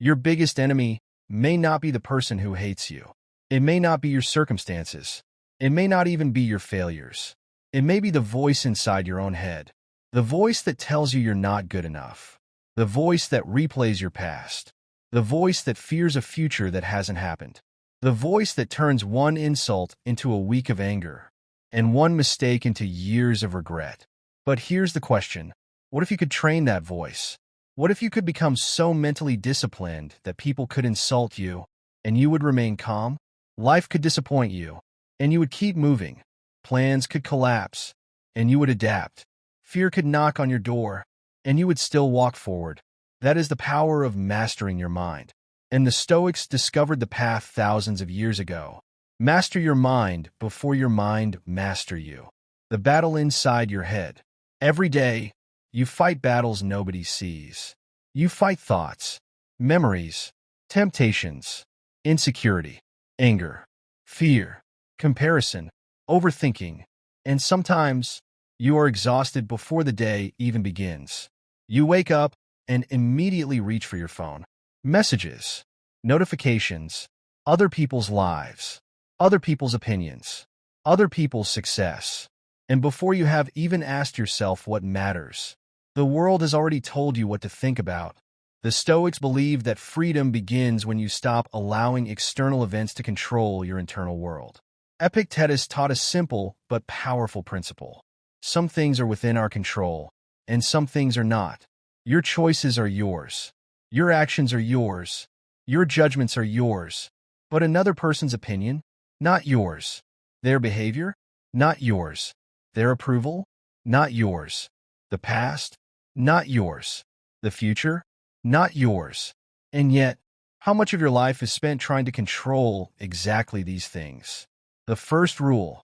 Your biggest enemy may not be the person who hates you. It may not be your circumstances. It may not even be your failures. It may be the voice inside your own head. The voice that tells you you're not good enough. The voice that replays your past. The voice that fears a future that hasn't happened. The voice that turns one insult into a week of anger, and one mistake into years of regret. But here's the question. What if you could train that voice? What if you could become so mentally disciplined that people could insult you, and you would remain calm? Life could disappoint you, and you would keep moving. Plans could collapse, and you would adapt. Fear could knock on your door, and you would still walk forward. That is the power of mastering your mind. And the Stoics discovered the path thousands of years ago. Master your mind before your mind master you. The battle inside your head. Every day, you fight battles nobody sees. You fight thoughts, memories, temptations, insecurity, anger, fear, comparison, overthinking, and sometimes you are exhausted before the day even begins. You wake up and immediately reach for your phone. Messages, notifications, other people's lives, other people's opinions, other people's success. And before you have even asked yourself what matters, the world has already told you what to think about. The Stoics believe that freedom begins when you stop allowing external events to control your internal world. Epictetus taught a simple but powerful principle. Some things are within our control, and some things are not. Your choices are yours. Your actions are yours. Your judgments are yours. But another person's opinion? Not yours. Their behavior? Not yours. Their approval? Not yours. The past? Not yours. The future? Not yours. And yet, how much of your life is spent trying to control exactly these things? The first rule: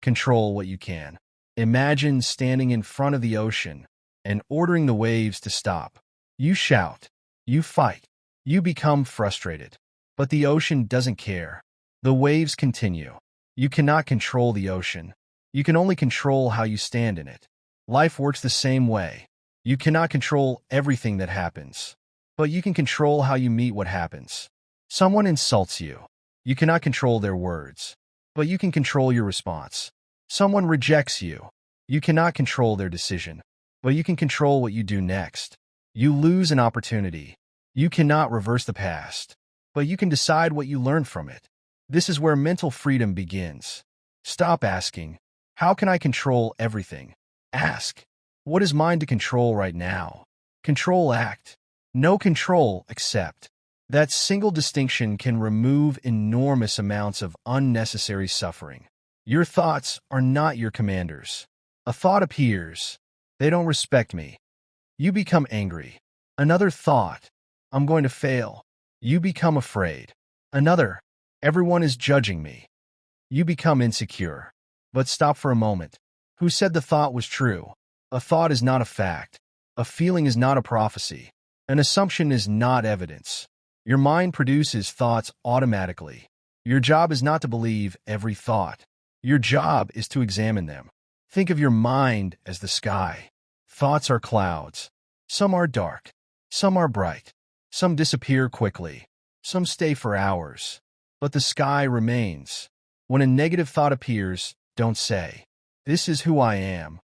control what you can. Imagine standing in front of the ocean and ordering the waves to stop. You shout. You fight. You become frustrated. But the ocean doesn't care. The waves continue. You cannot control the ocean. You can only control how you stand in it. Life works the same way. You cannot control everything that happens, but you can control how you meet what happens. Someone insults you. You cannot control their words, but you can control your response. Someone rejects you. You cannot control their decision, but you can control what you do next. You lose an opportunity. You cannot reverse the past, but you can decide what you learn from it. This is where mental freedom begins. Stop asking, how can I control everything? Ask, what is mine to control right now? Control act. No control accept. That single distinction can remove enormous amounts of unnecessary suffering. Your thoughts are not your commanders. A thought appears. They don't respect me. You become angry. Another thought. I'm going to fail. You become afraid. Another. Everyone is judging me. You become insecure. But stop for a moment. Who said the thought was true? A thought is not a fact. A feeling is not a prophecy. An assumption is not evidence. Your mind produces thoughts automatically. Your job is not to believe every thought. Your job is to examine them. Think of your mind as the sky. Thoughts are clouds. Some are dark. Some are bright. Some disappear quickly. Some stay for hours. But the sky remains. When a negative thought appears, don't say, "This is who I am."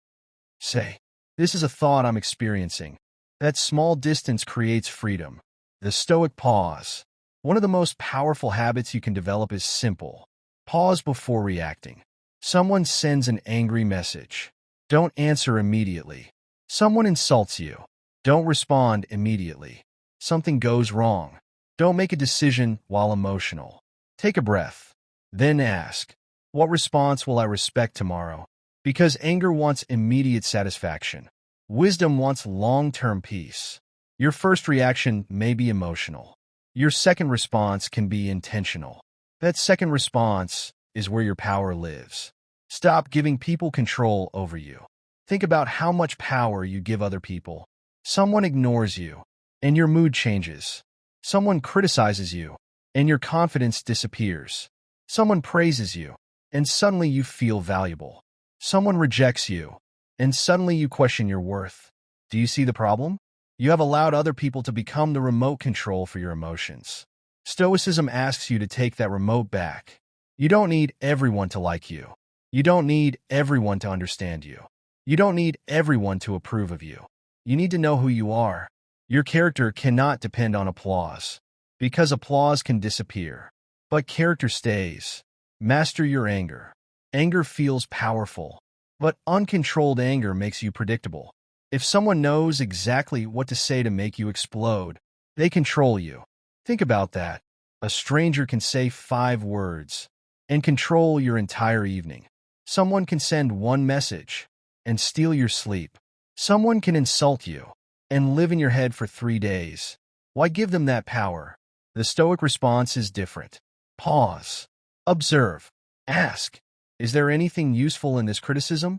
Say, "This is a thought I'm experiencing." That small distance creates freedom. The Stoic pause. One of the most powerful habits you can develop is simple. Pause before reacting. Someone sends an angry message. Don't answer immediately. Someone insults you. Don't respond immediately. Something goes wrong. Don't make a decision while emotional. Take a breath. Then ask, what response will I respect tomorrow? Because anger wants immediate satisfaction. Wisdom wants long-term peace. Your first reaction may be emotional. Your second response can be intentional. That second response is where your power lives. Stop giving people control over you. Think about how much power you give other people. Someone ignores you, and your mood changes. Someone criticizes you, and your confidence disappears. Someone praises you, and suddenly you feel valuable. Someone rejects you, and suddenly you question your worth. Do you see the problem? You have allowed other people to become the remote control for your emotions. Stoicism asks you to take that remote back. You don't need everyone to like you. You don't need everyone to understand you. You don't need everyone to approve of you. You need to know who you are. Your character cannot depend on applause, because applause can disappear. But character stays. Master your anger. Anger feels powerful, but uncontrolled anger makes you predictable. If someone knows exactly what to say to make you explode, they control you. Think about that. A stranger can say 5 words and control your entire evening. Someone can send one message and steal your sleep. Someone can insult you and live in your head for 3 days. Why give them that power? The Stoic response is different. Pause. Observe. Ask. Is there anything useful in this criticism?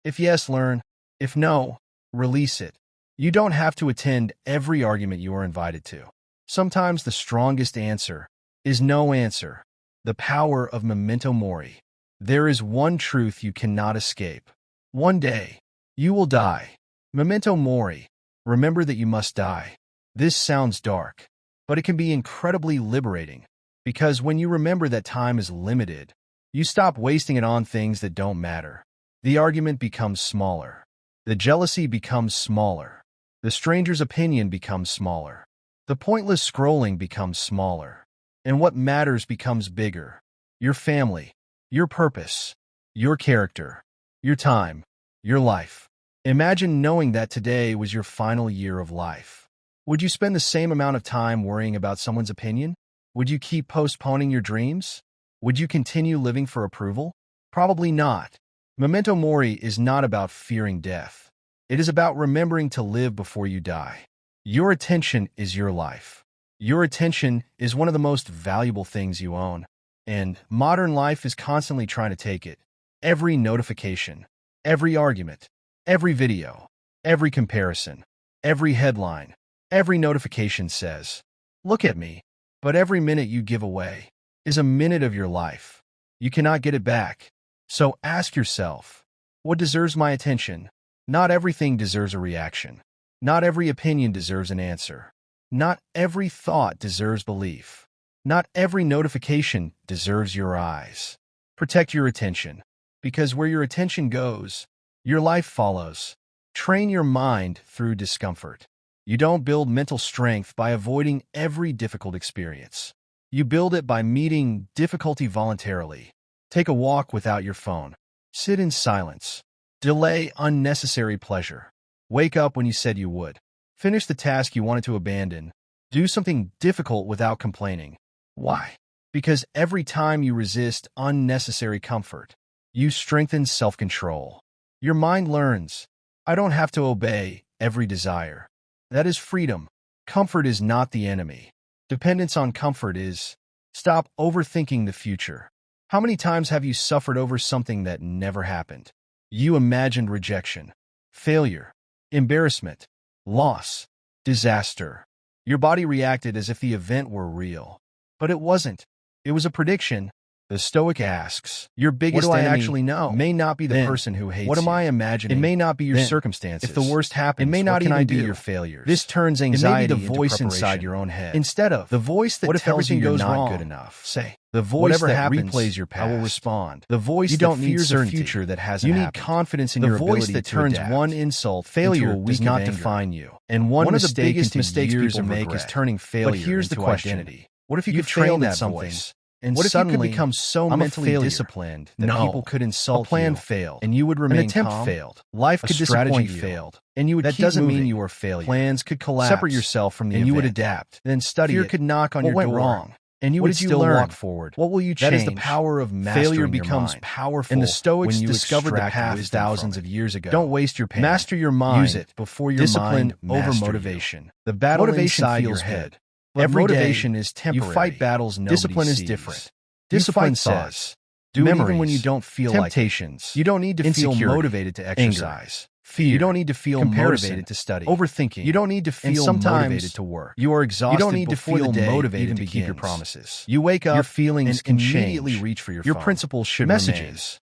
If yes, learn. If no, release it. You don't have to attend every argument you are invited to. Sometimes the strongest answer is no answer. The power of memento mori. There is one truth you cannot escape. One day, you will die. Memento mori. Remember that you must die. This sounds dark, but it can be incredibly liberating, because when you remember that time is limited, you stop wasting it on things that don't matter. The argument becomes smaller. The jealousy becomes smaller. The stranger's opinion becomes smaller. The pointless scrolling becomes smaller. And what matters becomes bigger. Your family, your purpose, your character, your time, your life. Imagine knowing that today was your final year of life. Would you spend the same amount of time worrying about someone's opinion? Would you keep postponing your dreams? Would you continue living for approval? Probably not. Memento mori is not about fearing death. It is about remembering to live before you die. Your attention is your life. Your attention is one of the most valuable things you own. And modern life is constantly trying to take it. Every notification, every argument, every video, every comparison, every headline, every notification says, "Look at me." But every minute you give away is a minute of your life. You cannot get it back. So ask yourself, what deserves my attention? Not everything deserves a reaction. Not every opinion deserves an answer. Not every thought deserves belief. Not every notification deserves your eyes. Protect your attention, because where your attention goes, your life follows. Train your mind through discomfort. You don't build mental strength by avoiding every difficult experience. You build it by meeting difficulty voluntarily. Take a walk without your phone. Sit in silence. Delay unnecessary pleasure. Wake up when you said you would. Finish the task you wanted to abandon. Do something difficult without complaining. Why? Because every time you resist unnecessary comfort, you strengthen self-control. Your mind learns, I don't have to obey every desire. That is freedom. Comfort is not the enemy. Dependence on comfort is. Stop overthinking the future. How many times have you suffered over something that never happened? You imagined rejection, failure, embarrassment, loss, disaster. Your body reacted as if the event were real. But it wasn't. It was a prediction. The Stoic asks, your biggest What do I enemy actually know? may not be the Then, person who hates what am you. I imagining? It may not be your Then, circumstances. if the worst happens, it may not what can even I be do? your failures. This turns It may anxiety be the into voice preparation. inside your own head. Instead of the voice that what if tells everything you you're goes not wrong? good enough. Say, The voice whatever that happens, replays your past. I will respond. The voice You that don't need fears a certainty. future that hasn't You need happened. confidence in The your voice ability that to turns adapt. one insult Failure into a week does not of anger. define you. And one One of the mistake biggest into mistakes years people of make is regret. turning failure But here's the into question. identity. What if you You've could train failed that at something, voice? and What if you suddenly could become so I'm a mentally failure disciplined that No. people could insult A plan you, failed, and you would remain an attempt calm? failed, Life a could strategy disappoint you, failed, and you would that keep doesn't mean moving. you are a failure. Plans could collapse. Separate yourself from the and you would event. adapt. Then study Fear it. could knock on What your went door, wrong? and you What would did you still learn? walk forward. What will you That change? is the power of mastering Failure your becomes mind. powerful And the Stoics when you discovered the extract path wisdom thousands from of it. years ago. Don't waste your pain. Master your mind. Use it before your Discipline mind over master you. motivation. The battle Motivation inside feels your head. good, but Every motivation day, is temporary. You fight battles nobody Discipline is sees. different. You Discipline fight thoughts, says, do it even when you memories, don't feel temptations. like it. You don't need to feel insecurity, motivated to exercise. Fear. You don't need to feel Comparison. motivated to study. Overthinking. You don't need to And feel sometimes motivated to work. You are exhausted. You don't need to before feel the day motivated even to keep your begins. promises. You wake up Your feelings and can immediately change. reach for your Your phone. principles should Messages.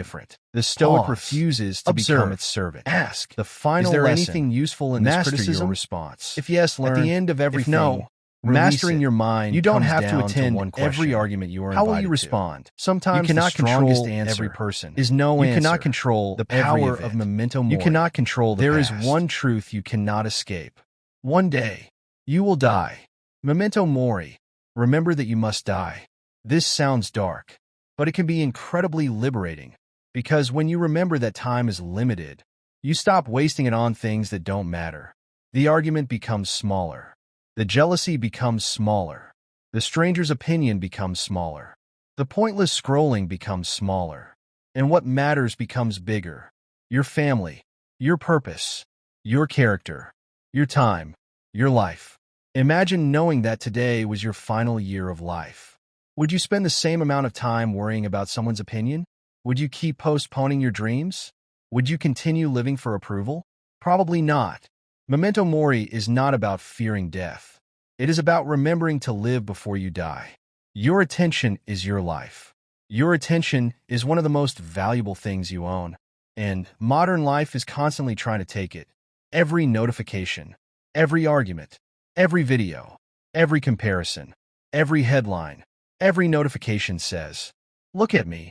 different. The Stoic Pause. refuses to Observe. become its servant. Ask. The final Is there lesson, anything useful in this master criticism? your response. If yes, learn. At the end of everything, If no, mastering release it. your mind You don't comes have to down attend one question. every argument you are How invited will you to. respond? Sometimes you cannot the strongest control answer every person. is no You answer. cannot control the every power event. of memento mori. You cannot control the There past. is one truth you cannot escape. One day, you will die. Memento mori. Remember that you must die. This sounds dark, but it can be incredibly liberating, because when you remember that time is limited, you stop wasting it on things that don't matter. The argument becomes smaller. The jealousy becomes smaller. The stranger's opinion becomes smaller. The pointless scrolling becomes smaller. And what matters becomes bigger. Your family, your purpose, your character, your time, your life. Imagine knowing that today was your final year of life. Would you spend the same amount of time worrying about someone's opinion? Would you keep postponing your dreams? Would you continue living for approval? Probably not. Memento mori is not about fearing death. It is about remembering to live before you die. Your attention is your life. Your attention is one of the most valuable things you own, and modern life is constantly trying to take it. Every notification, every argument, every video, every comparison, every headline, every notification says, "Look at me."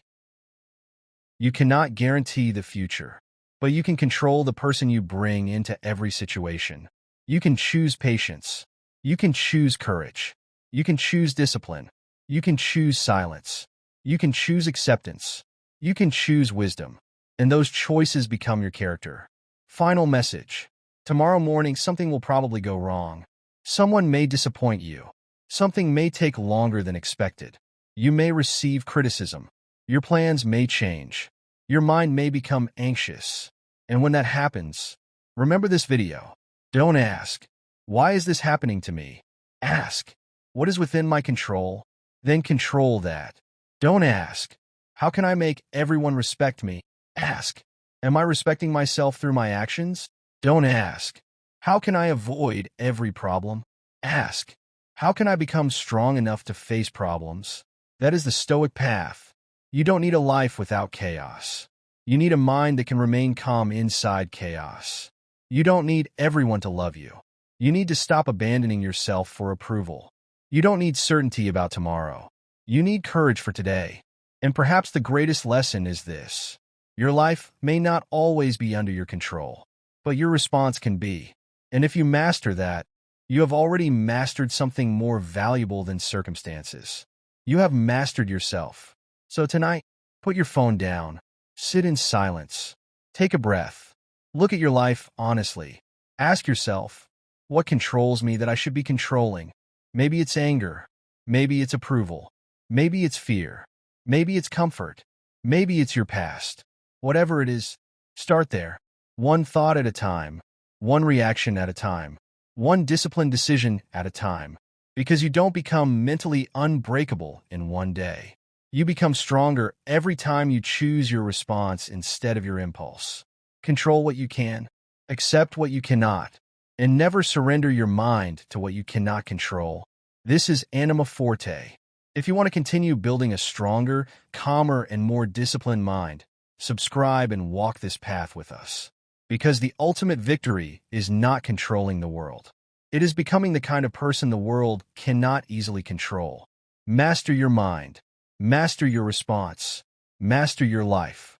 You cannot guarantee the future, but you can control the person you bring into every situation. You can choose patience. You can choose courage. You can choose discipline. You can choose silence. You can choose acceptance. You can choose wisdom. And those choices become your character. Final message. Tomorrow morning, something will probably go wrong. Someone may disappoint you. Something may take longer than expected. You may receive criticism. Your plans may change. Your mind may become anxious. And when that happens, remember this video. Don't ask, "Why is this happening to me?" Ask, "What is within my control?" Then control that. Don't ask, "How can I make everyone respect me?" Ask, "Am I respecting myself through my actions?" Don't ask, "How can I avoid every problem?" Ask, "How can I become strong enough to face problems?" That is the Stoic path. You don't need a life without chaos. You need a mind that can remain calm inside chaos. You don't need everyone to love you. You need to stop abandoning yourself for approval. You don't need certainty about tomorrow. You need courage for today. And perhaps the greatest lesson is this. Your life may not always be under your control, but your response can be. And if you master that, you have already mastered something more valuable than circumstances. You have mastered yourself. So tonight, put your phone down. Sit in silence. Take a breath. Look at your life honestly. Ask yourself, what controls me that I should be controlling? Maybe it's anger. Maybe it's approval. Maybe it's fear. Maybe it's comfort. Maybe it's your past. Whatever it is, start there. One thought at a time. One reaction at a time. One disciplined decision at a time. Because you don't become mentally unbreakable in one day. You become stronger every time you choose your response instead of your impulse. Control what you can, accept what you cannot, and never surrender your mind to what you cannot control. This is Anima Forte. If you want to continue building a stronger, calmer, and more disciplined mind, subscribe and walk this path with us. Because the ultimate victory is not controlling the world. It is becoming the kind of person the world cannot easily control. Master your mind. Master your response. Master your life.